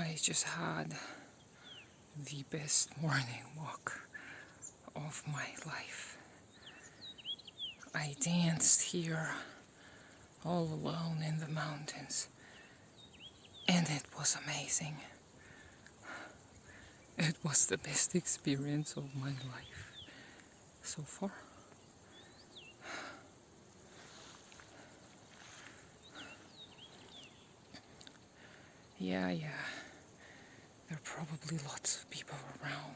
I just had the best morning walk of my life. I danced here all alone in the mountains, and it was amazing. It was the best experience of my life so far. Yeah, there are probably lots of people around,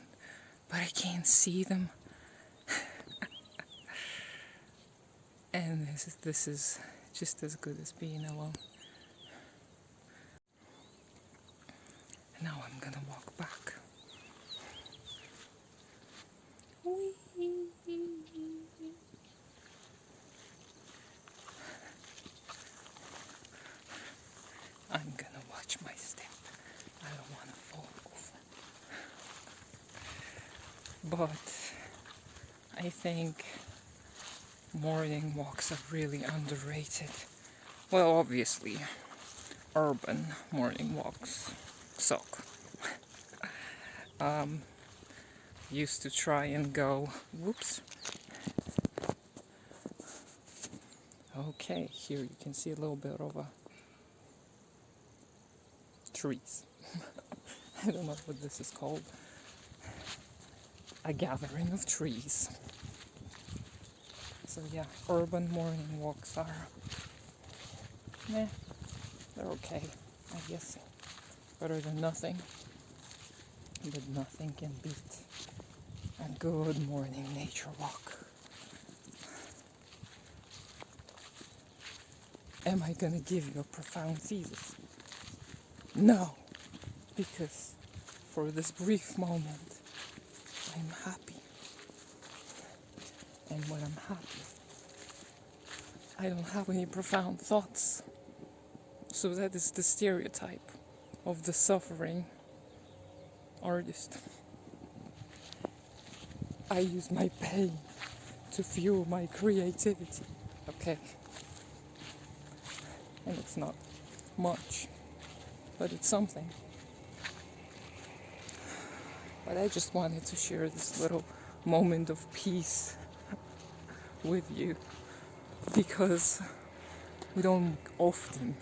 but I can't see them. And this is just as good as being alone. Now I'm gonna walk back. I'm gonna watch my step. I don't want to fall over. But I think morning walks are really underrated. Well, obviously, urban morning walks suck. Used to try and go, whoops. Okay, here you can see a little bit of trees. I don't know what this is called. A gathering of trees. So yeah, urban morning walks are, they're okay, I guess. Better than nothing. But nothing can beat a good morning nature walk. Am I gonna give you a profound thesis? No, because for this brief moment, I'm happy. And when I'm happy, I don't have any profound thoughts. So that is the stereotype of the suffering artist. I use my pain to fuel my creativity. Okay. And it's not much, but it's something. But I just wanted to share this little moment of peace with you, because we don't often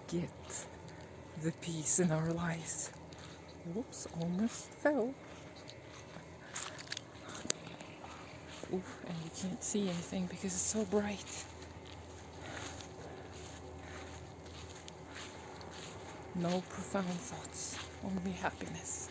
get the peace in our lives. Whoops, almost fell. Oof, and you can't see anything because it's so bright. No profound thoughts, only happiness.